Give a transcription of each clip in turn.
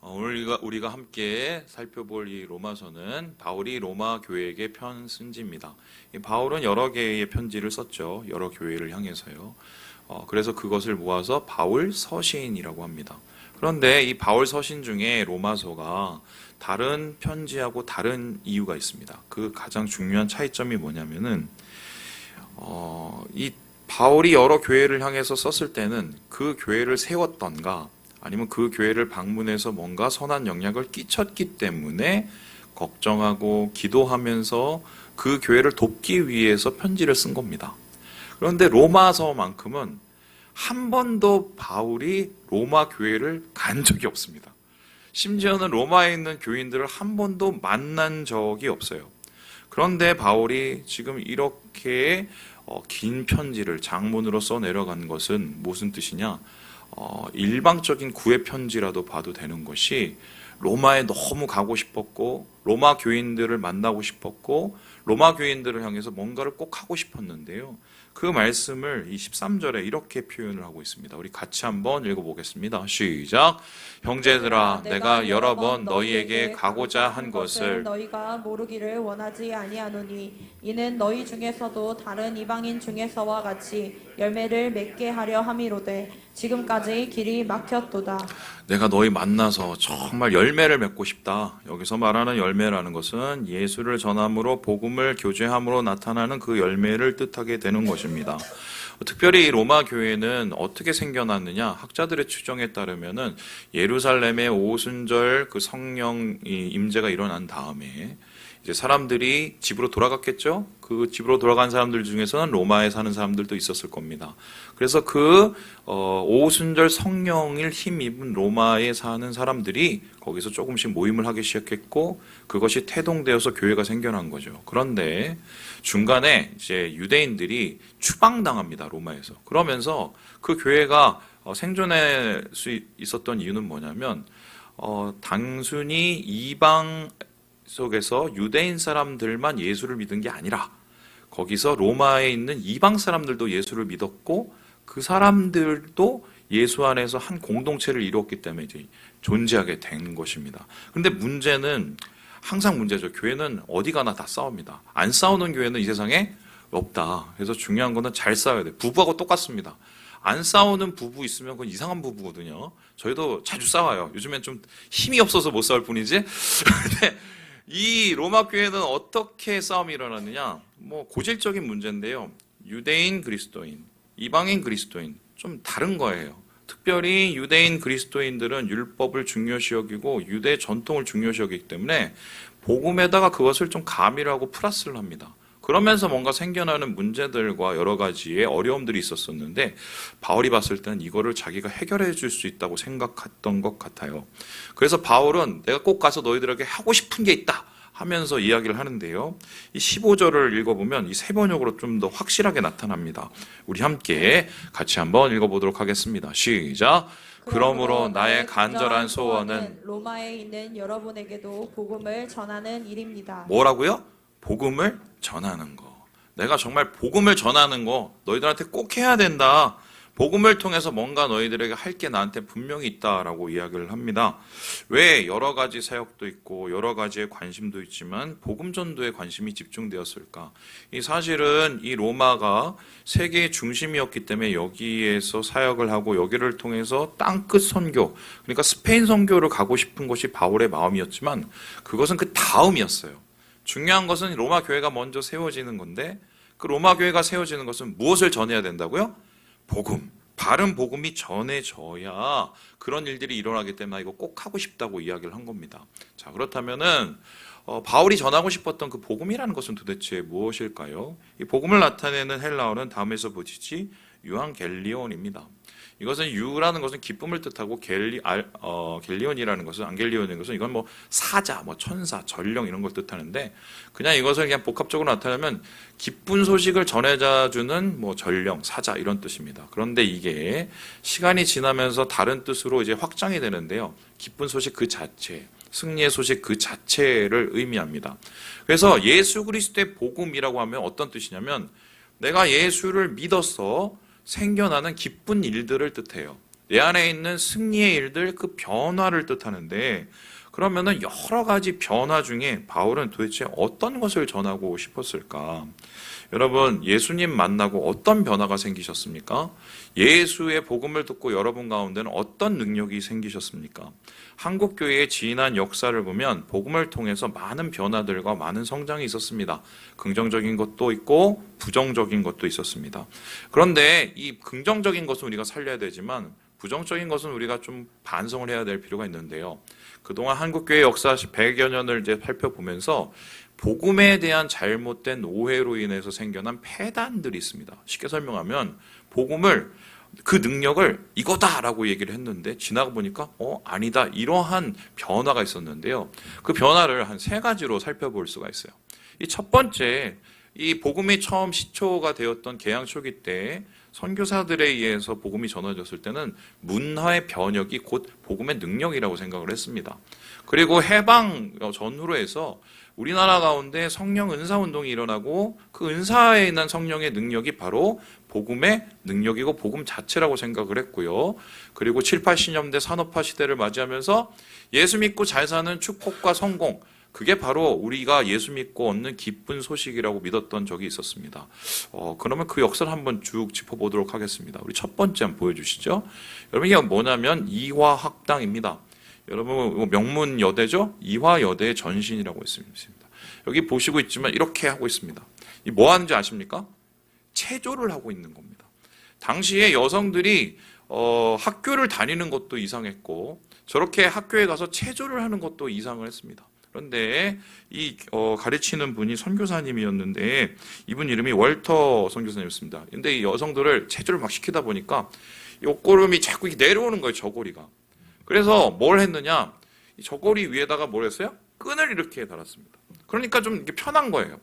오늘 우리가 함께 살펴볼 이 로마서는 바울이 로마 교회에게 편 쓴지입니다. 바울은 여러 개의 편지를 썼죠. 여러 교회를 향해서요. 그래서 그것을 모아서 바울 서신이라고 합니다. 그런데 이 바울 서신 중에 로마서가 다른 편지하고 다른 이유가 있습니다. 그 가장 중요한 차이점이 뭐냐면은 이 바울이 여러 교회를 향해서 썼을 때는 그 교회를 세웠던가 아니면 그 교회를 방문해서 뭔가 선한 영향을 끼쳤기 때문에 걱정하고 기도하면서 그 교회를 돕기 위해서 편지를 쓴 겁니다. 그런데 로마서만큼은 한 번도 바울이 로마 교회를 간 적이 없습니다. 심지어는 로마에 있는 교인들을 한 번도 만난 적이 없어요. 그런데 바울이 지금 이렇게 긴 편지를 장문으로 써 내려간 것은 무슨 뜻이냐? 일방적인 구애 편지라도 봐도 되는 것이 로마에 너무 가고 싶었고 로마 교인들을 만나고 싶었고 로마 교인들을 향해서 뭔가를 꼭 하고 싶었는데요. 그 말씀을 이 13절에 이렇게 표현을 하고 있습니다. 우리 같이 한번 읽어보겠습니다. 시작! 형제들아, 내가 여러 번 너희에게 가고자 한 것을 너희가 모르기를 원하지 아니하노니 이는 너희 중에서도 다른 이방인 중에서와 같이 열매를 맺게 하려 함이로되 지금까지 길이 막혔도다. 내가 너희 만나서 정말 열매를 맺고 싶다. 여기서 말하는 열매라는 것은 예수를 전함으로 복음을 교제함으로 나타나는 그 열매를 뜻하게 되는 것입니다. 특별히 로마 교회는 어떻게 생겨났느냐? 학자들의 추정에 따르면은 예루살렘의 오순절 그 성령 임재가 일어난 다음에 이제 사람들이 집으로 돌아갔겠죠? 그 집으로 돌아간 사람들 중에서는 로마에 사는 사람들도 있었을 겁니다. 그래서 그 오순절 성령을 힘입은 로마에 사는 사람들이 거기서 조금씩 모임을 하기 시작했고 그것이 태동되어서 교회가 생겨난 거죠. 그런데 중간에 이제 유대인들이 추방당합니다. 로마에서. 그러면서 그 교회가 생존할 수 있었던 이유는 뭐냐면 단순히 이방 속에서 유대인 사람들만 예수를 믿은 게 아니라 거기서 로마에 있는 이방 사람들도 예수를 믿었고 그 사람들도 예수 안에서 한 공동체를 이루었기 때문에 이제 존재하게 된 것입니다. 그런데 문제는 항상 문제죠. 교회는 어디 가나 다 싸웁니다. 안 싸우는 교회는 이 세상에 없다. 그래서 중요한 거는 잘 싸워야 돼. 부부하고 똑같습니다. 안 싸우는 부부 있으면 그건 이상한 부부거든요. 저희도 자주 싸워요. 요즘엔 좀 힘이 없어서 못 싸울 뿐이지. 근데 이 로마 교회는 어떻게 싸움이 일어났느냐? 고질적인 문제인데요. 유대인 그리스도인, 이방인 그리스도인 좀 다른 거예요. 특별히 유대인 그리스도인들은 율법을 중요시 여기고 유대 전통을 중요시 여기기 때문에 복음에다가 그것을 좀 가미를 하고 플러스를 합니다. 그러면서 뭔가 생겨나는 문제들과 여러 가지의 어려움들이 있었었는데 바울이 봤을 때는 이거를 자기가 해결해 줄 수 있다고 생각했던 것 같아요. 그래서 바울은 내가 꼭 가서 너희들에게 하고 싶은 게 있다 하면서 이야기를 하는데요. 이 15절을 읽어보면 이 세 번역으로 좀 더 확실하게 나타납니다. 우리 함께 같이 한번 읽어보도록 하겠습니다. 시작! 그러므로 나의 간절한 소원은 로마에 있는 여러분에게도 복음을 전하는 일입니다. 뭐라고요? 복음을 전하는 거. 내가 정말 복음을 전하는 거 너희들한테 꼭 해야 된다. 복음을 통해서 뭔가 너희들에게 할 게 나한테 분명히 있다라고 이야기를 합니다. 왜 여러 가지 사역도 있고 여러 가지의 관심도 있지만 복음 전도에 관심이 집중되었을까? 이 사실은 이 로마가 세계의 중심이었기 때문에 여기에서 사역을 하고 여기를 통해서 땅끝 선교, 그러니까 스페인 선교를 가고 싶은 것이 바울의 마음이었지만 그것은 그 다음이었어요. 중요한 것은 로마 교회가 먼저 세워지는 건데 그 로마 교회가 세워지는 것은 무엇을 전해야 된다고요? 복음. 바른 복음이 전해져야 그런 일들이 일어나기 때문에 이거 꼭 하고 싶다고 이야기를 한 겁니다. 자, 그렇다면은 바울이 전하고 싶었던 그 복음이라는 것은 도대체 무엇일까요? 이 복음을 나타내는 헬라어는 다음에서 보시지 유앙겔리온입니다. 이것은 유라는 것은 기쁨을 뜻하고 겔리온이라는 것은 안겔리온인 것은 이건 사자, 천사, 전령 이런 걸 뜻하는데 그냥 이것을 그냥 복합적으로 나타내면 기쁜 소식을 전해자주는 전령, 사자 이런 뜻입니다. 그런데 이게 시간이 지나면서 다른 뜻으로 이제 확장이 되는데요. 기쁜 소식 그 자체, 승리의 소식 그 자체를 의미합니다. 그래서 예수 그리스도의 복음이라고 하면 어떤 뜻이냐면 내가 예수를 믿어서 생겨나는 기쁜 일들을 뜻해요. 내 안에 있는 승리의 일들, 그 변화를 뜻하는데, 그러면은 여러 가지 변화 중에 바울은 도대체 어떤 것을 전하고 싶었을까? 여러분, 예수님 만나고 어떤 변화가 생기셨습니까? 예수의 복음을 듣고 여러분 가운데는 어떤 능력이 생기셨습니까? 한국교회의 지난 역사를 보면 복음을 통해서 많은 변화들과 많은 성장이 있었습니다. 긍정적인 것도 있고 부정적인 것도 있었습니다. 그런데 이 긍정적인 것은 우리가 살려야 되지만 부정적인 것은 우리가 좀 반성을 해야 될 필요가 있는데요. 그동안 한국교회 역사 100여 년을 이제 살펴보면서 복음에 대한 잘못된 오해로 인해서 생겨난 폐단들이 있습니다. 쉽게 설명하면 복음을 그 능력을 이거다라고 얘기를 했는데 지나가 보니까 아니다 이러한 변화가 있었는데요. 그 변화를 한 세 가지로 살펴볼 수가 있어요. 이 첫 번째, 이 복음이 처음 시초가 되었던 개양 초기 때 선교사들에 의해서 복음이 전해졌을 때는 문화의 변혁이 곧 복음의 능력이라고 생각을 했습니다. 그리고 해방 전후로 해서 우리나라 가운데 성령 은사 운동이 일어나고 그 은사에 있는 성령의 능력이 바로 복음의 능력이고 복음 자체라고 생각을 했고요. 그리고 7, 80년대 산업화 시대를 맞이하면서 예수 믿고 잘 사는 축복과 성공, 그게 바로 우리가 예수 믿고 얻는 기쁜 소식이라고 믿었던 적이 있었습니다. 그러면 그 역사를 한번 쭉 짚어보도록 하겠습니다. 우리 첫 번째 한번 보여주시죠. 여러분, 이게 뭐냐면 이화학당입니다. 여러분, 명문 여대죠? 이화여대의 전신이라고 있습니다. 여기 보시고 있지만 이렇게 하고 있습니다. 이 뭐 하는지 아십니까? 체조를 하고 있는 겁니다. 당시에 여성들이 학교를 다니는 것도 이상했고 저렇게 학교에 가서 체조를 하는 것도 이상을 했습니다. 그런데 이 가르치는 분이 선교사님이었는데 이분 이름이 월터 선교사님이었습니다. 근데 이 여성들을 체조를 막 시키다 보니까 옷걸음이 자꾸 이렇게 내려오는 거예요, 저고리가. 그래서 뭘 했느냐? 이 저고리 위에다가 뭘 했어요? 끈을 이렇게 달았습니다. 그러니까 좀 이게 편한 거예요.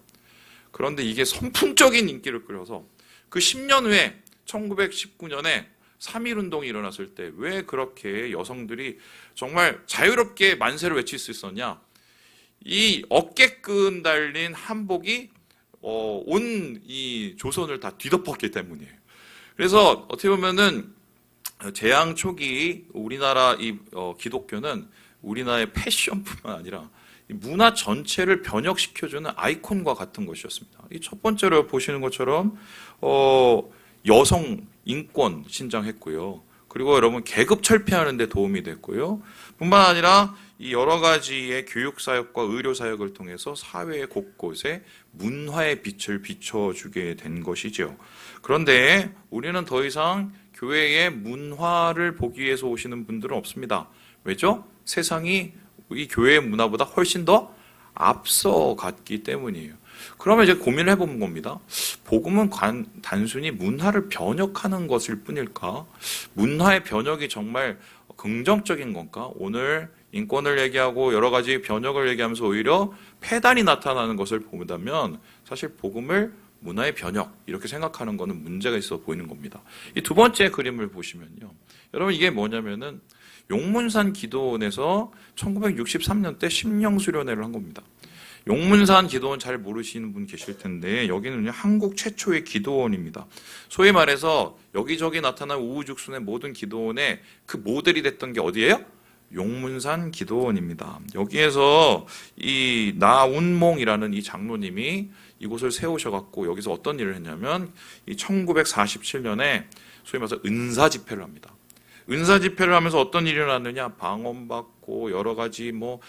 그런데 이게 선풍적인 인기를 끌어서 그 10년 후에 1919년에 3.1운동이 일어났을 때 왜 그렇게 여성들이 정말 자유롭게 만세를 외칠 수 있었냐? 이 어깨끈 달린 한복이 온 이 조선을 다 뒤덮었기 때문이에요. 그래서 어떻게 보면은 재앙 초기 우리나라 이 기독교는 우리나라의 패션뿐만 아니라 문화 전체를 변혁시켜주는 아이콘과 같은 것이었습니다. 이 첫 번째로 보시는 것처럼 여성 인권 신장했고요. 그리고 여러분 계급 철폐하는 데 도움이 됐고요. 뿐만 아니라 이 여러 가지의 교육 사역과 의료 사역을 통해서 사회 곳곳에 문화의 빛을 비춰주게 된 것이죠. 그런데 우리는 더 이상 교회의 문화를 보기 위해서 오시는 분들은 없습니다. 왜죠? 세상이 이 교회의 문화보다 훨씬 더 앞서갔기 때문이에요. 그러면 이제 고민을 해보는 겁니다. 복음은 단순히 문화를 변혁하는 것일 뿐일까? 문화의 변혁이 정말 긍정적인 건가? 오늘 인권을 얘기하고 여러 가지 변혁을 얘기하면서 오히려 폐단이 나타나는 것을 본다면 사실 복음을 문화의 변혁 이렇게 생각하는 것은 문제가 있어 보이는 겁니다. 이 두 번째 그림을 보시면요. 여러분 이게 뭐냐면은 용문산 기도원에서 1963년 때 심령 수련회를 한 겁니다. 용문산 기도원 잘 모르시는 분 계실 텐데 여기는 한국 최초의 기도원입니다. 소위 말해서 여기저기 나타난 우후죽순의 모든 기도원의 그 모델이 됐던 게 어디예요? 용문산 기도원입니다. 여기에서 이 나운몽이라는 이 장로님이 이곳을 세우셔갖고 여기서 어떤 일을 했냐면 이 1947년에 소위 말해서 은사 집회를 합니다. 은사 집회를 하면서 어떤 일이 일어났느냐? 방언받고 여러 가지 뭐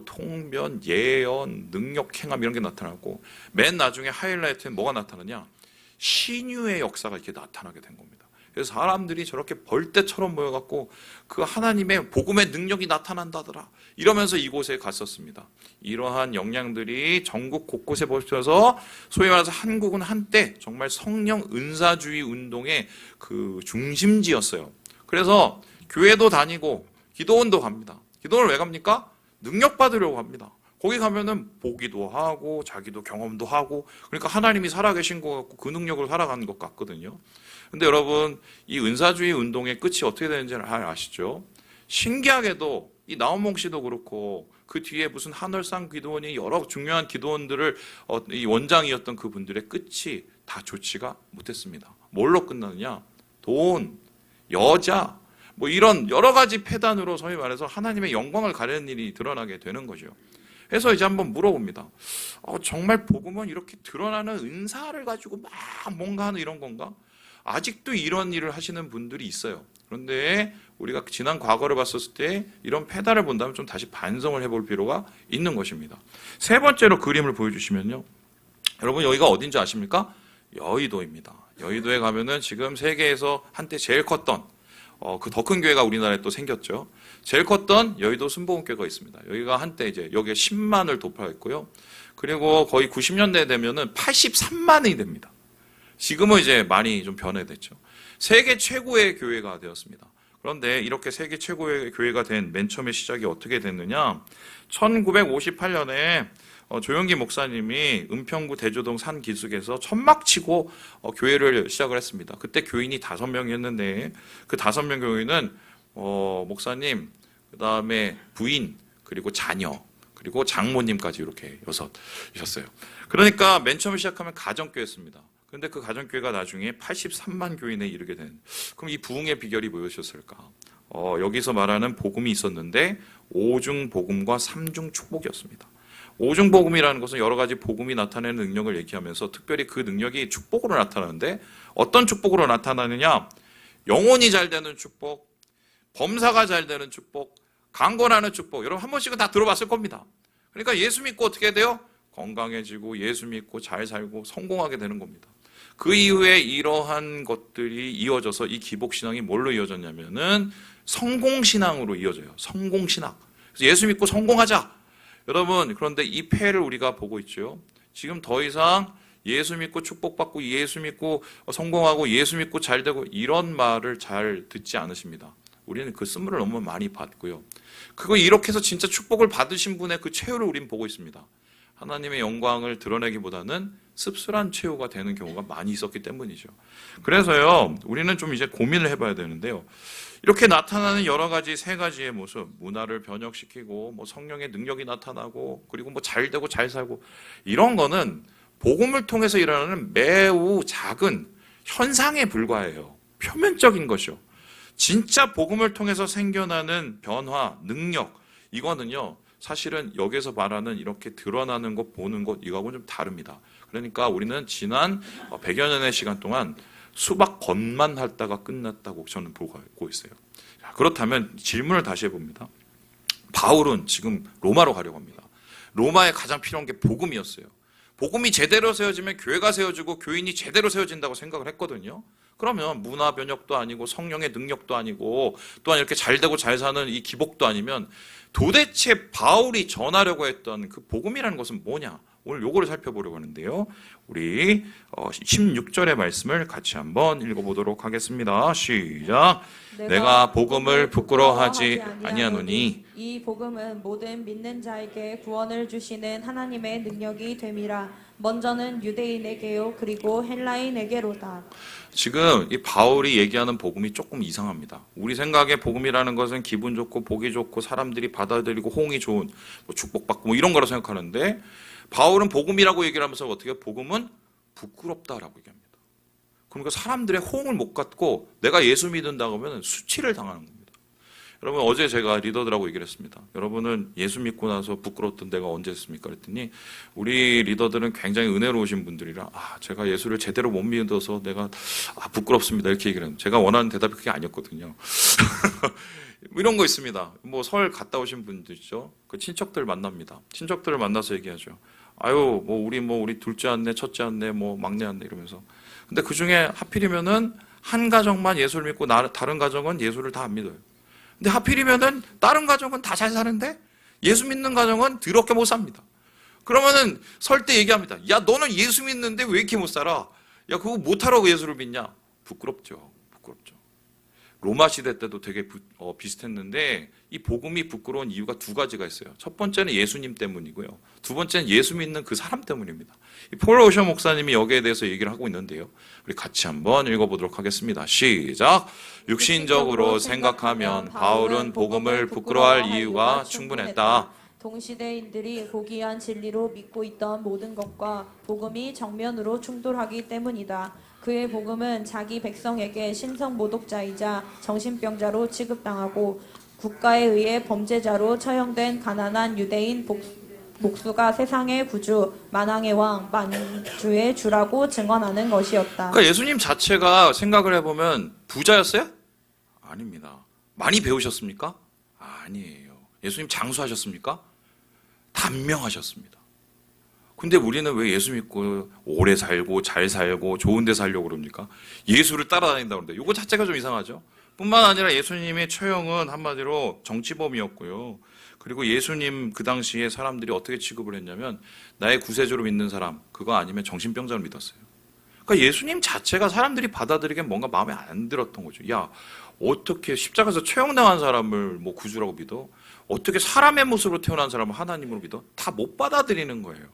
통변, 예언, 능력 행함 이런 게 나타나고 맨 나중에 하이라이트는 뭐가 나타나냐? 신유의 역사가 이렇게 나타나게 된 겁니다. 그래서 사람들이 저렇게 벌떼처럼 모여갖고 그 하나님의 복음의 능력이 나타난다더라 이러면서 이곳에 갔었습니다. 이러한 영향들이 전국 곳곳에 퍼져서 소위 말해서 한국은 한때 정말 성령 은사주의 운동의 그 중심지였어요. 그래서 교회도 다니고 기도원도 갑니다. 기도원을 왜 갑니까? 능력 받으려고 합니다. 거기 가면은 보기도 하고 자기도 경험도 하고 그러니까 하나님이 살아계신 것 같고 그 능력으로 살아가는 것 같거든요. 근데 여러분 이 은사주의 운동의 끝이 어떻게 되는지 아시죠? 신기하게도 이 나온몽 씨도 그렇고 그 뒤에 무슨 한월상 기도원이 여러 중요한 기도원들을 이 원장이었던 그분들의 끝이 다 좋지가 못했습니다. 뭘로 끝나느냐? 돈, 여자, 뭐 이런 여러 가지 패단으로 소위 말해서 하나님의 영광을 가리는 일이 드러나게 되는 거죠. 그래서 이제 한번 물어봅니다. 정말 복음은 이렇게 드러나는 은사를 가지고 막 뭔가 하는 이런 건가? 아직도 이런 일을 하시는 분들이 있어요. 그런데 우리가 지난 과거를 봤었을 때 이런 패단을 본다면 좀 다시 반성을 해볼 필요가 있는 것입니다. 세 번째로 그림을 보여주시면요. 여러분 여기가 어딘지 아십니까? 여의도입니다. 여의도에 가면은 지금 세계에서 한때 제일 컸던 그 더 큰 교회가 우리나라에 또 생겼죠. 제일 컸던 여의도 순복음교회가 있습니다. 여기가 한때 이제 여기에 10만을 돌파했고요. 그리고 거의 90년대 되면은 83만이 됩니다. 지금은 이제 많이 좀 변해됐죠. 세계 최고의 교회가 되었습니다. 그런데 이렇게 세계 최고의 교회가 된 맨 처음에 시작이 어떻게 됐느냐? 1958년에 조영기 목사님이 은평구 대조동 산 기슭에서 천막 치고 교회를 시작을 했습니다. 그때 교인이 5명이었는데 그 5명 교인은 목사님, 그 다음에 부인, 그리고 자녀, 그리고 장모님까지 이렇게 6이셨어요. 그러니까 맨 처음에 시작하면 가정교회였습니다. 그런데 그 가정교회가 나중에 83만 교인에 이르게 된. 그럼 이 부흥의 비결이 무엇이었을까? 여기서 말하는 복음이 있었는데 5중 복음과 3중 축복이었습니다. 5중 복음이라는 것은 여러 가지 복음이 나타내는 능력을 얘기하면서 특별히 그 능력이 축복으로 나타나는데 어떤 축복으로 나타나느냐? 영혼이 잘 되는 축복, 범사가 잘 되는 축복, 강건하는 축복. 여러분 한 번씩은 다 들어봤을 겁니다. 그러니까 예수 믿고 어떻게 돼요? 건강해지고 예수 믿고 잘 살고 성공하게 되는 겁니다. 그 이후에 이러한 것들이 이어져서 이 기복신앙이 뭘로 이어졌냐면은 성공신앙으로 이어져요. 성공신앙. 그래서 예수 믿고 성공하자. 여러분 그런데 이 폐를 우리가 보고 있죠. 지금 더 이상 예수 믿고 축복받고 예수 믿고 성공하고 예수 믿고 잘되고 이런 말을 잘 듣지 않으십니다. 우리는 그 쓴물을 너무 많이 받고요. 그거 이렇게 해서 진짜 축복을 받으신 분의 그 최후를 우리는 보고 있습니다. 하나님의 영광을 드러내기보다는 씁쓸한 최후가 되는 경우가 많이 있었기 때문이죠. 그래서요, 우리는 좀 이제 고민을 해봐야 되는데요. 이렇게 나타나는 여러 가지 세 가지의 모습, 문화를 변혁시키고, 뭐 성령의 능력이 나타나고, 그리고 뭐 잘되고 잘 살고, 이런 거는 복음을 통해서 일어나는 매우 작은 현상에 불과해요. 표면적인 것이요. 진짜 복음을 통해서 생겨나는 변화, 능력, 이거는요, 사실은 여기서 말하는 이렇게 드러나는 것, 보는 것, 이거하고는 좀 다릅니다. 그러니까 우리는 지난 100여 년의 시간 동안 수박 겉만 핥다가 끝났다고 저는 보고 있어요. 그렇다면 질문을 다시 해봅니다. 바울은 지금 로마로 가려고 합니다. 로마에 가장 필요한 게 복음이었어요. 복음이 제대로 세워지면 교회가 세워지고 교인이 제대로 세워진다고 생각을 했거든요. 그러면 문화 변혁도 아니고 성령의 능력도 아니고 또한 이렇게 잘되고 잘 사는 이 기복도 아니면 도대체 바울이 전하려고 했던 그 복음이라는 것은 뭐냐? 오늘 요거를 살펴보려고 하는데요. 우리 16절의 말씀을 같이 한번 읽어보도록 하겠습니다. 시작. 내가 복음을 부끄러워하지 아니하노니 이 복음은 모든 믿는 자에게 구원을 주시는 하나님의 능력이 됨이라. 먼저는 유대인에게요 그리고 헬라인에게로다. 지금 이 바울이 얘기하는 복음이 조금 이상합니다. 우리 생각에 복음이라는 것은 기분 좋고 보기 좋고 사람들이 받아들이고 호응이 좋은 뭐 축복받고 뭐 이런 거라고 생각하는데 바울은 복음이라고 얘기를 하면서 어떻게 복음은 부끄럽다라고 얘기합니다. 그러니까 사람들의 호응을 못 갖고 내가 예수 믿는다고 하면 수치를 당하는 겁니다. 여러분 어제 제가 리더들하고 얘기를 했습니다. 여러분은 예수 믿고 나서 부끄러웠던 때가 언제였습니까? 그랬더니 우리 리더들은 굉장히 은혜로우신 분들이라 제가 예수를 제대로 못 믿어서 내가 부끄럽습니다 이렇게 얘기를 합니다. 제가 원하는 대답이 그게 아니었거든요. 이런 거 있습니다. 뭐 설 갔다 오신 분들 있죠. 그 친척들 만납니다. 친척들을 만나서 얘기하죠. 우리 둘째 안내, 첫째 안내, 뭐 막내 안내 이러면서. 근데 그 중에 하필이면은 한 가정만 예수를 믿고 다른 가정은 예수를 다 안 믿어요. 근데 하필이면은 다른 가정은 다 잘 사는데 예수 믿는 가정은 더럽게 못 삽니다. 그러면은 설 때 얘기합니다. 야, 너는 예수 믿는데 왜 이렇게 못 살아? 야, 그거 못하라고 예수를 믿냐? 부끄럽죠. 부끄럽죠. 로마 시대 때도 되게 비슷했는데 이 복음이 부끄러운 이유가 두 가지가 있어요. 첫 번째는 예수님 때문이고요. 두 번째는 예수 믿는 그 사람 때문입니다. 폴 오셔 목사님이 여기에 대해서 얘기를 하고 있는데요. 우리 같이 한번 읽어보도록 하겠습니다. 시작. 육신적으로 생각하면 바울은 복음을 부끄러워할 이유가 충분했다. 동시대인들이 고귀한 진리로 믿고 있던 모든 것과 복음이 정면으로 충돌하기 때문이다. 그의 복음은 자기 백성에게 신성 모독자이자 정신병자로 취급당하고 국가에 의해 범죄자로 처형된 가난한 유대인 복수가 세상의 구주, 만왕의 왕, 만주의 주라고 증언하는 것이었다. 그러니까 예수님 자체가 생각을 해보면 부자였어요? 아닙니다. 많이 배우셨습니까? 아니에요. 예수님 장수하셨습니까? 단명하셨습니다. 근데 우리는 왜 예수 믿고 오래 살고 잘 살고 좋은 데 살려고 그럽니까? 예수를 따라다닌다고 그러는데 이거 자체가 좀 이상하죠? 뿐만 아니라 예수님의 처형은 한마디로 정치범이었고요. 그리고 예수님 그 당시에 사람들이 어떻게 취급을 했냐면 나의 구세주로 믿는 사람, 그거 아니면 정신병자로 믿었어요. 그러니까 예수님 자체가 사람들이 받아들이기엔 뭔가 마음에 안 들었던 거죠. 야, 어떻게 십자가에서 처형당한 사람을 뭐 구주라고 믿어? 어떻게 사람의 모습으로 태어난 사람을 하나님으로 믿어? 다 못 받아들이는 거예요.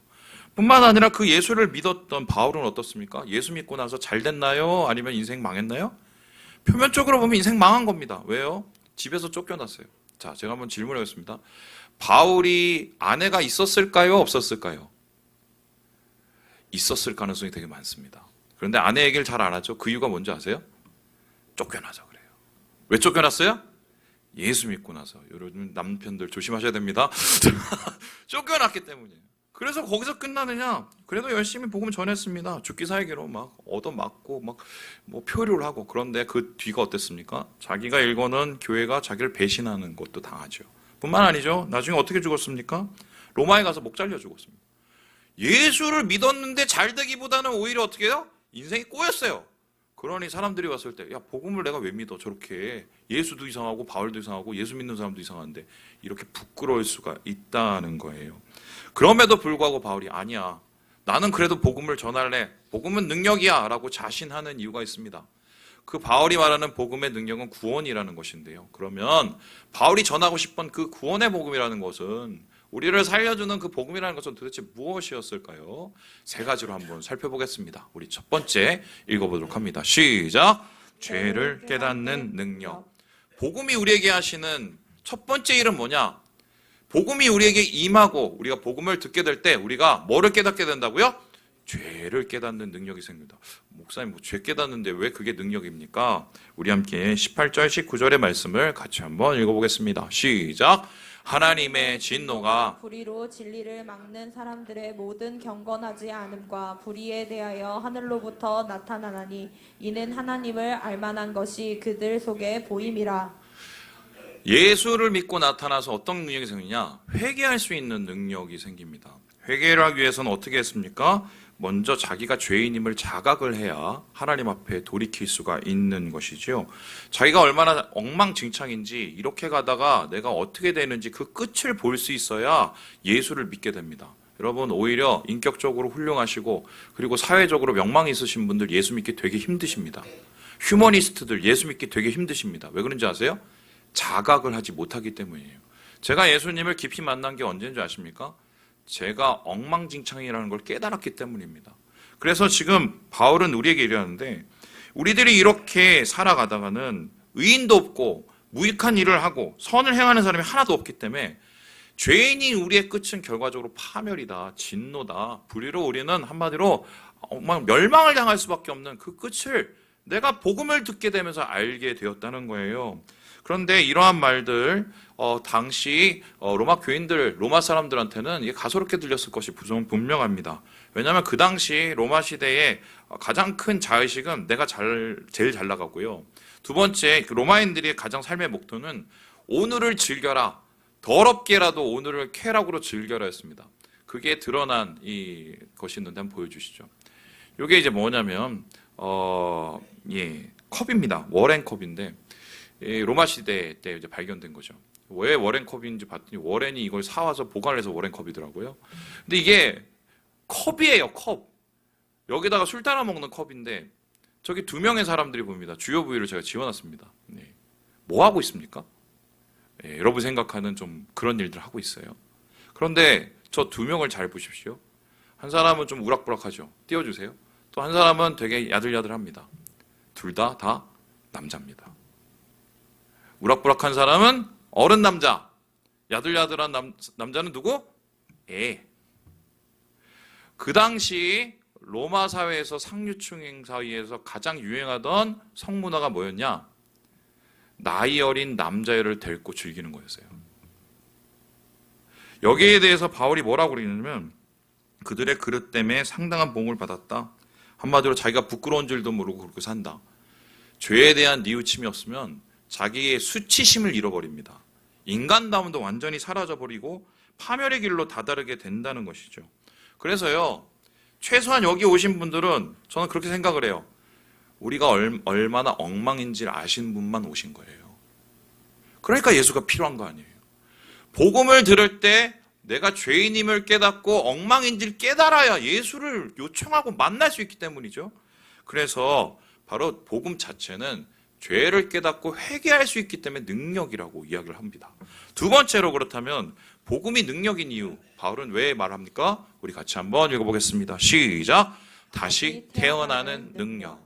뿐만 아니라 그 예수를 믿었던 바울은 어떻습니까? 예수 믿고 나서 잘 됐나요? 아니면 인생 망했나요? 표면적으로 보면 인생 망한 겁니다. 왜요? 집에서 쫓겨났어요. 자, 제가 한번 질문하겠습니다. 바울이 아내가 있었을까요? 없었을까요? 있었을 가능성이 되게 많습니다. 그런데 아내 얘기를 잘 안 하죠. 그 이유가 뭔지 아세요? 쫓겨나서 그래요. 왜 쫓겨났어요? 예수 믿고 나서. 여러분 남편들 조심하셔야 됩니다. 쫓겨났기 때문이에요. 그래서 거기서 끝나느냐? 그래도 열심히 복음 전했습니다. 죽기 살기로 막 얻어맞고 막 뭐 표류를 하고. 그런데 그 뒤가 어땠습니까? 자기가 일궈놓은 교회가 자기를 배신하는 것도 당하죠. 뿐만 아니죠. 나중에 어떻게 죽었습니까? 로마에 가서 목 잘려 죽었습니다. 예수를 믿었는데 잘 되기보다는 오히려 어떻게 해요? 인생이 꼬였어요. 그러니 사람들이 왔을 때, 야, 복음을 내가 왜 믿어? 저렇게 예수도 이상하고 바울도 이상하고 예수 믿는 사람도 이상한데 이렇게 부끄러울 수가 있다는 거예요. 그럼에도 불구하고 바울이 아니야. 나는 그래도 복음을 전할래. 복음은 능력이야 라고 자신하는 이유가 있습니다. 그 바울이 말하는 복음의 능력은 구원이라는 것인데요. 그러면 바울이 전하고 싶은 그 구원의 복음이라는 것은 우리를 살려주는 그 복음이라는 것은 도대체 무엇이었을까요? 세 가지로 한번 살펴보겠습니다. 우리 첫 번째 읽어보도록 합니다. 시작! 죄를 깨닫는 능력. 복음이 우리에게 하시는 첫 번째 일은 뭐냐? 복음이 우리에게 임하고 우리가 복음을 듣게 될 때 우리가 뭐를 깨닫게 된다고요? 죄를 깨닫는 능력이 생깁니다. 목사님, 뭐 죄 깨닫는데 왜 그게 능력입니까? 우리 함께 18절, 19절의 말씀을 같이 한번 읽어보겠습니다. 시작! 하나님의 진노가 불의로 진리를 막는 사람들의 모든 경건하지 않음과 불의에 대하여 하늘로부터 나타나나니 이는 하나님을 알만한 것이 그들 속에 보임이라. 예수를 믿고 나타나서 어떤 능력이 생기냐? 회개할 수 있는 능력이 생깁니다. 회개를 하기 위해서는 어떻게 했습니까? 먼저 자기가 죄인임을 자각을 해야 하나님 앞에 돌이킬 수가 있는 것이죠. 자기가 얼마나 엉망진창인지 이렇게 가다가 내가 어떻게 되는지 그 끝을 볼 수 있어야 예수를 믿게 됩니다. 여러분, 오히려 인격적으로 훌륭하시고 그리고 사회적으로 명망이 있으신 분들 예수 믿기 되게 힘드십니다. 휴머니스트들 예수 믿기 되게 힘드십니다. 왜 그런지 아세요? 자각을 하지 못하기 때문이에요. 제가 예수님을 깊이 만난 게 언제인 줄 아십니까? 제가 엉망진창이라는 걸 깨달았기 때문입니다. 그래서 지금 바울은 우리에게 이러는데 우리들이 이렇게 살아가다가는 의인도 없고 무익한 일을 하고 선을 행하는 사람이 하나도 없기 때문에 죄인인 우리의 끝은 결과적으로 파멸이다, 진노다, 불의로 우리는 한마디로 멸망을 당할 수밖에 없는 그 끝을 내가 복음을 듣게 되면서 알게 되었다는 거예요. 그런데 이러한 말들 당시 로마 교인들, 로마 사람들한테는 이게 가소롭게 들렸을 것이 분명합니다. 왜냐하면 그 당시 로마 시대에 가장 큰 자의식은 내가 제일 잘 나가고요. 두 번째, 로마인들의 가장 삶의 목표는 오늘을 즐겨라, 더럽게라도 오늘을 쾌락으로 즐겨라 했습니다. 그게 드러난 이 것이 있는데 한번 보여주시죠. 이게 이제 뭐냐면 컵입니다. 워렌컵인데 로마 시대 때 이제 발견된 거죠. 왜 워렌컵인지 봤더니 워렌이 이걸 사와서 보관을 해서 워렌컵이더라고요. 근데 이게 컵이에요, 컵. 여기다가 술 따라 먹는 컵인데 저기 두 명의 사람들이 보입니다. 주요 부위를 제가 지워놨습니다. 네. 뭐 하고 있습니까? 네, 여러분 생각하는 좀 그런 일들 하고 있어요. 그런데 저 두 명을 잘 보십시오. 한 사람은 좀 우락부락하죠. 띄워주세요. 또 한 사람은 되게 야들야들합니다. 둘 다 남자입니다. 우락부락한 사람은 어른 남자, 야들야들한 남자는 누구? 그 당시 로마 사회에서 상류층 사이에서 가장 유행하던 성문화가 뭐였냐? 나이 어린 남자애를 데리고 즐기는 거였어요. 여기에 대해서 바울이 뭐라고 그러냐면 그들의 그릇 때문에 상당한 봉을 받았다. 한마디로 자기가 부끄러운 줄도 모르고 그렇게 산다. 죄에 대한 뉘우침이 없으면 자기의 수치심을 잃어버립니다. 인간다움도 완전히 사라져버리고 파멸의 길로 다다르게 된다는 것이죠. 그래서요, 최소한 여기 오신 분들은 저는 그렇게 생각을 해요. 우리가 얼마나 엉망인지를 아시는 분만 오신 거예요. 그러니까 예수가 필요한 거 아니에요. 복음을 들을 때 내가 죄인임을 깨닫고 엉망인지를 깨달아야 예수를 요청하고 만날 수 있기 때문이죠. 그래서 바로 복음 자체는 죄를 깨닫고 회개할 수 있기 때문에 능력이라고 이야기를 합니다. 두 번째로 그렇다면 복음이 능력인 이유, 바울은 왜 말합니까? 우리 같이 한번 읽어보겠습니다. 시작! 다시 태어나는 능력.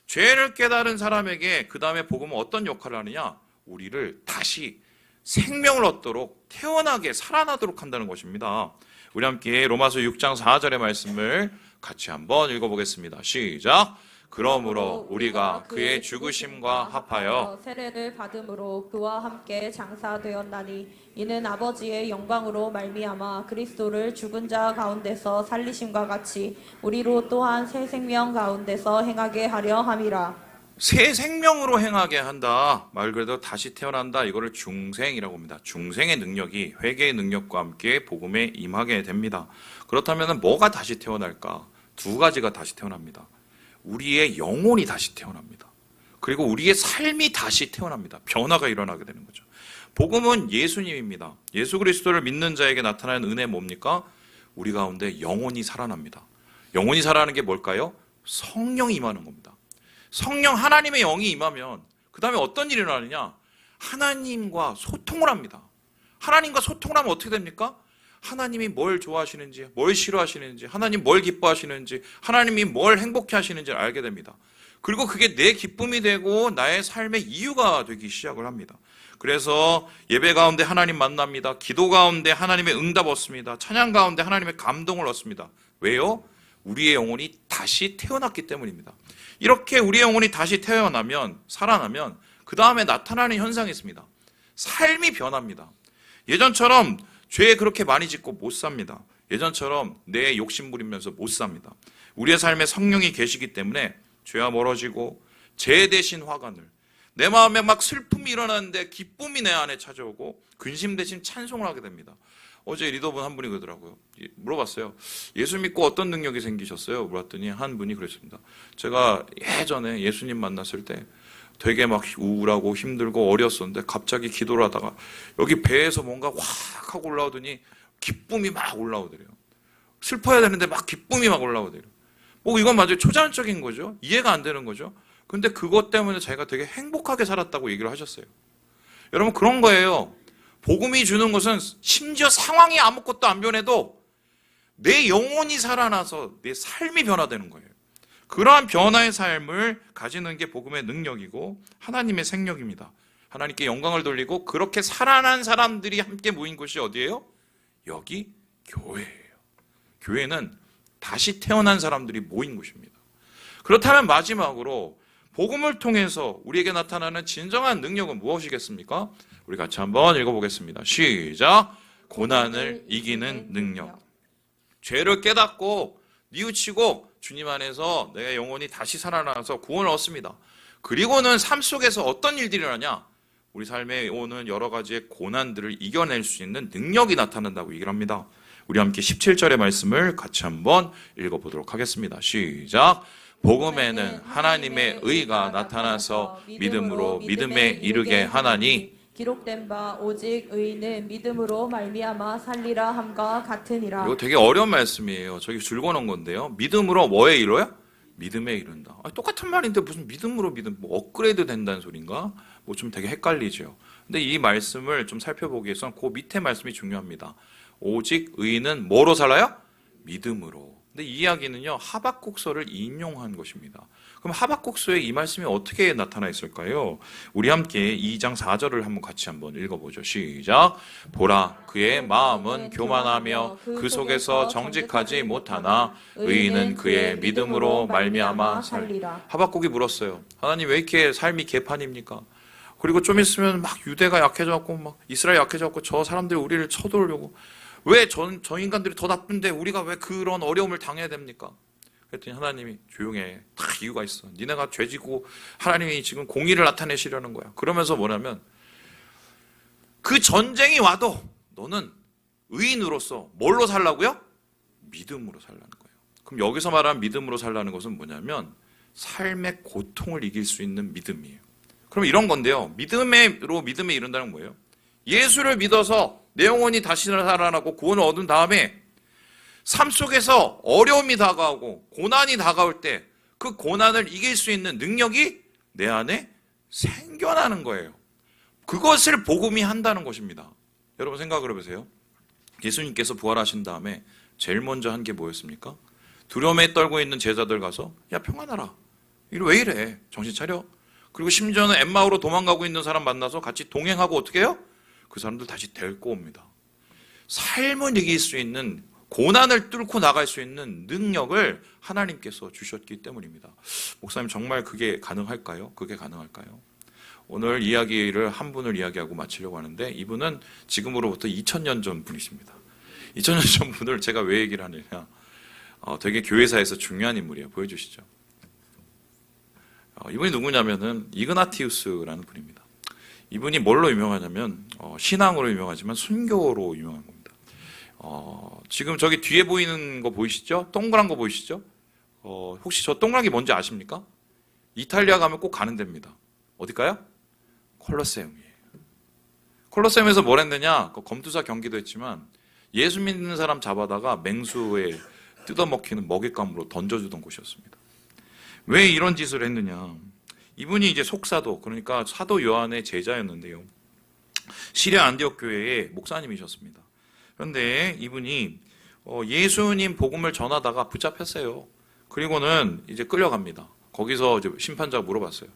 죄를 깨달은 사람에게 그 다음에 복음은 어떤 역할을 하느냐? 우리를 다시 생명을 얻도록 태어나게 살아나도록 한다는 것입니다. 우리 함께 로마서 6장 4절의 말씀을 같이 한번 읽어보겠습니다. 시작! 그러므로 우리가 그의 죽으심과 합하여 세례를 받음으로 그와 함께 장사되었나니 이는 아버지의 영광으로 말미암아 그리스도를 죽은 자 가운데서 살리심과 같이 우리로 또한 새 생명 가운데서 행하게 하려 함이라. 새 생명으로 행하게 한다. 말 그대로 다시 태어난다. 이거를 중생이라고 합니다. 중생의 능력이 회개의 능력과 함께 복음에 임하게 됩니다. 그렇다면 뭐가 다시 태어날까? 두 가지가 다시 태어납니다. 우리의 영혼이 다시 태어납니다. 그리고 우리의 삶이 다시 태어납니다. 변화가 일어나게 되는 거죠. 복음은 예수님입니다. 예수 그리스도를 믿는 자에게 나타나는 은혜 뭡니까? 우리 가운데 영혼이 살아납니다. 영혼이 살아나는 게 뭘까요? 성령이 임하는 겁니다. 성령 하나님의 영이 임하면 그 다음에 어떤 일이 일어나느냐? 하나님과 소통을 합니다. 하나님과 소통을 하면 어떻게 됩니까? 하나님이 뭘 좋아하시는지, 뭘 싫어하시는지, 하나님 뭘 기뻐하시는지, 하나님이 뭘 행복해 하시는지를 알게 됩니다. 그리고 그게 내 기쁨이 되고 나의 삶의 이유가 되기 시작을 합니다. 그래서 예배 가운데 하나님 만납니다. 기도 가운데 하나님의 응답 얻습니다. 찬양 가운데 하나님의 감동을 얻습니다. 왜요? 우리의 영혼이 다시 태어났기 때문입니다. 이렇게 우리의 영혼이 다시 태어나면, 살아나면 그 다음에 나타나는 현상이 있습니다. 삶이 변합니다. 예전처럼 죄 그렇게 많이 짓고 못 삽니다. 예전처럼 내 욕심 부리면서 못 삽니다. 우리의 삶에 성령이 계시기 때문에 죄와 멀어지고 죄 대신 화관을, 내 마음에 막 슬픔이 일어나는데 기쁨이 내 안에 찾아오고 근심 대신 찬송을 하게 됩니다. 어제 리더분 한 분이 그러더라고요. 물어봤어요. 예수 믿고 어떤 능력이 생기셨어요? 물었더니 한 분이 그랬습니다. 제가 예전에 예수님 만났을 때 되게 막 우울하고 힘들고 어렸었는데 갑자기 기도를 하다가 여기 배에서 뭔가 확 하고 올라오더니 기쁨이 막 올라오더래요. 슬퍼야 되는데 막 기쁨이 막 올라오더래요. 뭐 이건 완전히 초자연적인 거죠. 이해가 안 되는 거죠. 근데 그것 때문에 자기가 되게 행복하게 살았다고 얘기를 하셨어요. 여러분 그런 거예요. 복음이 주는 것은 심지어 상황이 아무것도 안 변해도 내 영혼이 살아나서 내 삶이 변화되는 거예요. 그러한 변화의 삶을 가지는 게 복음의 능력이고 하나님의 생력입니다. 하나님께 영광을 돌리고 그렇게 살아난 사람들이 함께 모인 곳이 어디예요? 여기 교회예요. 교회는 다시 태어난 사람들이 모인 곳입니다. 그렇다면 마지막으로 복음을 통해서 우리에게 나타나는 진정한 능력은 무엇이겠습니까? 우리 같이 한번 읽어보겠습니다. 시작! 고난을 이기는 능력. 죄를 깨닫고 뉘우치고 주님 안에서 내 영혼이 다시 살아나서 구원을 얻습니다. 그리고는 삶 속에서 어떤 일들이 일어나냐? 우리 삶에 오는 여러 가지의 고난들을 이겨낼 수 있는 능력이 나타난다고 얘기를 합니다. 우리 함께 17절의 말씀을 같이 한번 읽어보도록 하겠습니다. 시작! 복음에는 하나님의 의가 나타나서 믿음으로 믿음에 이르게 하나니 기록된 바 오직 의인은 믿음으로 말미암아 살리라 함과 같으니라. 이거 되게 어려운 말씀이에요. 저기 줄거놓은 건데요. 믿음으로 뭐에 이뤄요? 믿음에 이른다. 똑같은 말인데 무슨 믿음으로 뭐 업그레이드 된다는 소린가? 뭐 좀 되게 헷갈리죠. 근데 이 말씀을 좀 살펴보기 위해서는 그 밑에 말씀이 중요합니다. 오직 의인은 뭐로 살아요? 믿음으로. 근데 이 이야기는요, 하박국서를 인용한 것입니다. 그럼 하박국서에 이 말씀이 어떻게 나타나 있을까요? 우리 함께 2장 4절을 한번 읽어보죠. 시작. 보라, 그의 마음은 교만하며 그 속에서 정직하지 못하나 의인은 그의 믿음으로 말미암아 살리라. 하박국이 물었어요. 하나님, 왜 이렇게 삶이 개판입니까? 그리고 좀 있으면 막 유대가 약해져갖고 막 이스라엘 약해져갖고 저 사람들이 우리를 쳐들려고, 왜 저 인간들이 더 나쁜데 우리가 왜 그런 어려움을 당해야 됩니까? 그랬더니 하나님이 조용해. 다 이유가 있어. 니네가 죄지고 하나님이 지금 공의를 나타내시려는 거야. 그러면서 뭐냐면 그 전쟁이 와도 너는 의인으로서 뭘로 살라고요? 믿음으로 살라는 거예요. 그럼 여기서 말하는 믿음으로 살라는 것은 뭐냐면 삶의 고통을 이길 수 있는 믿음이에요. 그럼 이런 건데요. 믿음에 이른다는 건 뭐예요? 예수를 믿어서 내 영혼이 다시 살아나고 구원을 얻은 다음에 삶 속에서 어려움이 다가오고 고난이 다가올 때 그 고난을 이길 수 있는 능력이 내 안에 생겨나는 거예요. 그것을 복음이 한다는 것입니다. 여러분 생각을 해보세요. 예수님께서 부활하신 다음에 제일 먼저 한 게 뭐였습니까? 두려움에 떨고 있는 제자들 가서 야, 평안하라. 왜 이래? 정신 차려. 그리고 심지어는 엠마오로 도망가고 있는 사람 만나서 같이 동행하고 어떻게 해요? 그 사람들 다시 데리고 옵니다. 삶을 이길 수 있는, 고난을 뚫고 나갈 수 있는 능력을 하나님께서 주셨기 때문입니다. 목사님, 정말 그게 가능할까요? 그게 가능할까요? 오늘 이야기를 한 분을 이야기하고 마치려고 하는데, 이분은 지금으로부터 2000년 전 분이십니다. 2000년 전 분을 제가 왜 얘기를 하느냐, 되게 교회사에서 중요한 인물이에요. 보여주시죠. 이분이 누구냐면은 이그나티우스라는 분입니다. 이분이 뭘로 유명하냐면 신앙으로 유명하지만 순교로 유명한 겁니다. 지금 저기 뒤에 보이는 거 보이시죠? 동그란 거 보이시죠? 혹시 저 동그란 게 뭔지 아십니까? 이탈리아 가면 꼭 가는 데입니다. 어딜까요? 콜로세움이에요. 콜로세움에서 뭘 했느냐? 검투사 경기도 했지만 예수 믿는 사람 잡아다가 맹수에 뜯어먹히는 먹잇감으로 던져주던 곳이었습니다. 왜 이런 짓을 했느냐? 이분이 이제 속사도, 그러니까 사도 요한의 제자였는데요. 시리아 안디옥 교회의 목사님이셨습니다. 그런데 이분이 예수님 복음을 전하다가 붙잡혔어요. 그리고는 이제 끌려갑니다. 거기서 이제 심판자가 물어봤어요.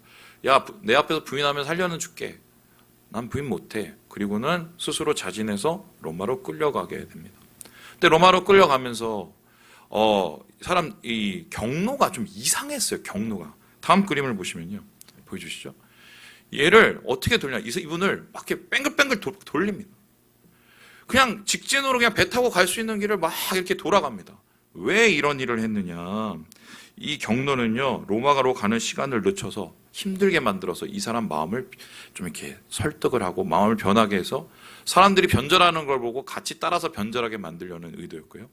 야, 내 앞에서 부인하면 살려는 줄게. 난 부인 못해. 그리고는 스스로 자진해서 로마로 끌려가게 됩니다. 근데 로마로 끌려가면서 이 경로가 좀 이상했어요. 경로가. 다음 그림을 보시면요. 보여주시죠. 얘를 어떻게 돌냐. 이분을 막 이렇게 뺑글뺑글 돌립니다. 그냥 직진으로 그냥 배 타고 갈 수 있는 길을 막 이렇게 돌아갑니다. 왜 이런 일을 했느냐. 이 경로는요, 로마로 가는 시간을 늦춰서 힘들게 만들어서 이 사람 마음을 좀 이렇게 설득을 하고 마음을 변하게 해서 사람들이 변절하는 걸 보고 같이 따라서 변절하게 만들려는 의도였고요.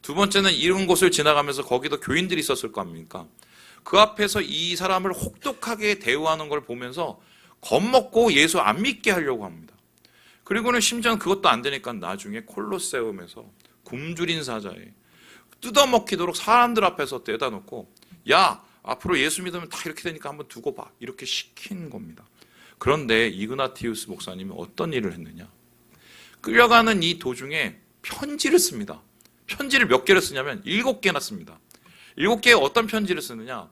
두 번째는 이런 곳을 지나가면서 거기도 교인들이 있었을 거 아닙니까? 그 앞에서 이 사람을 혹독하게 대우하는 걸 보면서 겁먹고 예수 안 믿게 하려고 합니다. 그리고는 심지어는 그것도 안 되니까 나중에 콜로세움에서 굶주린 사자에 뜯어먹히도록 사람들 앞에서 떼다 놓고 야, 앞으로 예수 믿으면 다 이렇게 되니까 한번 두고 봐. 이렇게 시킨 겁니다. 그런데 이그나티우스 목사님이 어떤 일을 했느냐. 끌려가는 이 도중에 편지를 씁니다. 편지를 몇 개를 쓰냐면 7개나 씁니다. 7개의 어떤 편지를 쓰느냐.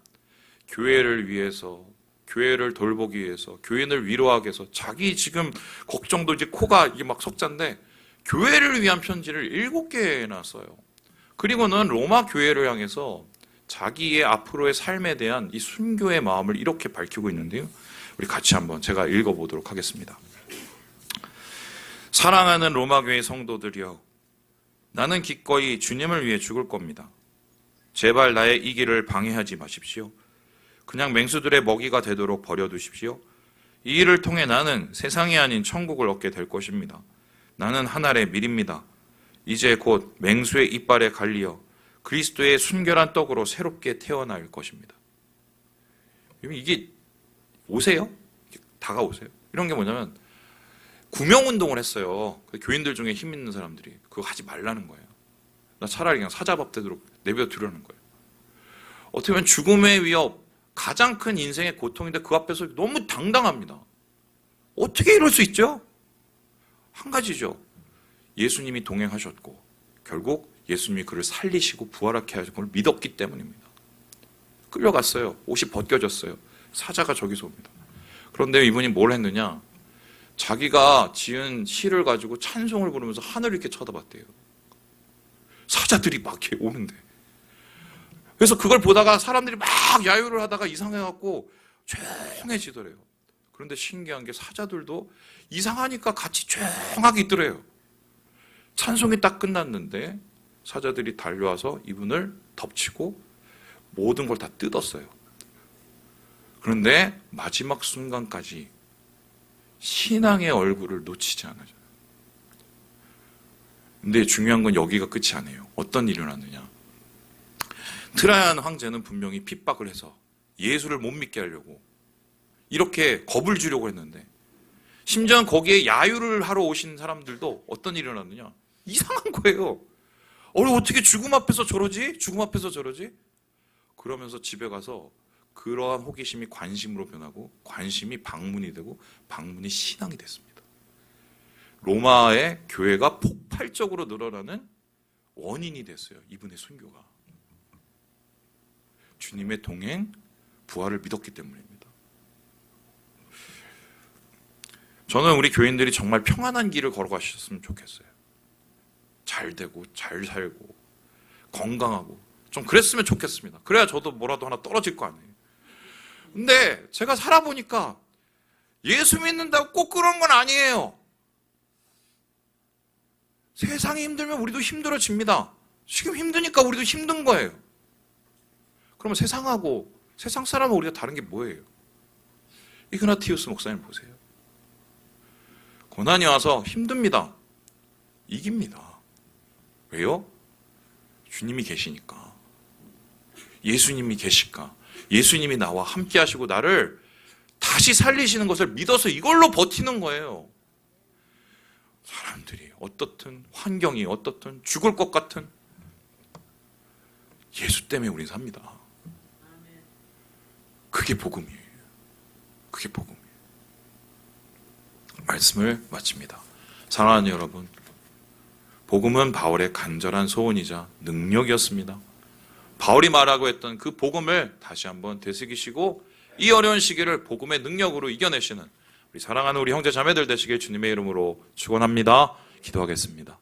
교회를 위해서, 교회를 돌보기 위해서, 교인을 위로하기 위해서, 자기 지금 걱정도 이제 코가 이게 막 석잔데 교회를 위한 편지를 7개나 써요. 그리고는 로마 교회를 향해서 자기의 앞으로의 삶에 대한 이 순교의 마음을 이렇게 밝히고 있는데요. 우리 같이 한번 제가 읽어보도록 하겠습니다. 사랑하는 로마 교회 성도들이여, 나는 기꺼이 주님을 위해 죽을 겁니다. 제발 나의 이 길을 방해하지 마십시오. 그냥 맹수들의 먹이가 되도록 버려두십시오. 이 일을 통해 나는 세상이 아닌 천국을 얻게 될 것입니다. 나는 한 알의 밀입니다. 이제 곧 맹수의 이빨에 갈리어 그리스도의 순결한 떡으로 새롭게 태어날 것입니다. 이게 오세요? 다가오세요? 이런 게 뭐냐면 구명운동을 했어요. 교인들 중에 힘 있는 사람들이. 그거 하지 말라는 거예요. 나 차라리 그냥 사자밥 되도록 내버려 두려는 거예요. 어떻게 보면 죽음의 위협, 가장 큰 인생의 고통인데 그 앞에서 너무 당당합니다. 어떻게 이럴 수 있죠? 한 가지죠. 예수님이 동행하셨고 결국 예수님이 그를 살리시고 부활하게 하신 걸 믿었기 때문입니다. 끌려갔어요. 옷이 벗겨졌어요. 사자가 저기서 옵니다. 그런데 이분이 뭘 했느냐? 자기가 지은 시를 가지고 찬송을 부르면서 하늘을 이렇게 쳐다봤대요. 사자들이 막 이렇게 오는데. 그래서 그걸 보다가 사람들이 막 야유를 하다가 이상해갖고 조용해지더래요. 그런데 신기한 게 사자들도 이상하니까 같이 조용하게 있더래요. 찬송이 딱 끝났는데 사자들이 달려와서 이분을 덮치고 모든 걸 다 뜯었어요. 그런데 마지막 순간까지 신앙의 얼굴을 놓치지 않아요. 근데 중요한 건 여기가 끝이 아니에요. 어떤 일이 일어났느냐. 트라이안 황제는 분명히 핍박을 해서 예수를 못 믿게 하려고 이렇게 겁을 주려고 했는데, 심지어 거기에 야유를 하러 오신 사람들도 어떤 일이 일어났느냐. 이상한 거예요. 어떻게 죽음 앞에서 저러지? 죽음 앞에서 저러지? 그러면서 집에 가서 그러한 호기심이 관심으로 변하고 관심이 방문이 되고 방문이 신앙이 됐습니다. 로마의 교회가 폭발적으로 늘어나는 원인이 됐어요. 이분의 순교가. 주님의 동행, 부활을 믿었기 때문입니다. 저는 우리 교인들이 정말 평안한 길을 걸어가셨으면 좋겠어요. 잘 되고 잘 살고 건강하고 좀 그랬으면 좋겠습니다. 그래야 저도 뭐라도 하나 떨어질 거 아니에요. 근데 제가 살아보니까 예수 믿는다고 꼭 그런 건 아니에요. 세상이 힘들면 우리도 힘들어집니다. 지금 힘드니까 우리도 힘든 거예요. 그러면 세상하고 세상 사람하고 우리가 다른 게 뭐예요? 이그나티우스 목사님 보세요. 고난이 와서 힘듭니다. 이깁니다. 왜요? 주님이 계시니까. 예수님이 계실까? 예수님이 나와 함께 하시고 나를 다시 살리시는 것을 믿어서 이걸로 버티는 거예요. 사람들이 어떻든 환경이 어떻든 죽을 것 같은 예수 때문에 우린 삽니다. 그게 복음이에요. 그게 복음이에요. 말씀을 마칩니다. 사랑하는 여러분, 복음은 바울의 간절한 소원이자 능력이었습니다. 바울이 말하고 했던 그 복음을 다시 한번 되새기시고 이 어려운 시기를 복음의 능력으로 이겨내시는 우리 사랑하는 우리 형제 자매들 되시길 주님의 이름으로 축원합니다. 기도하겠습니다.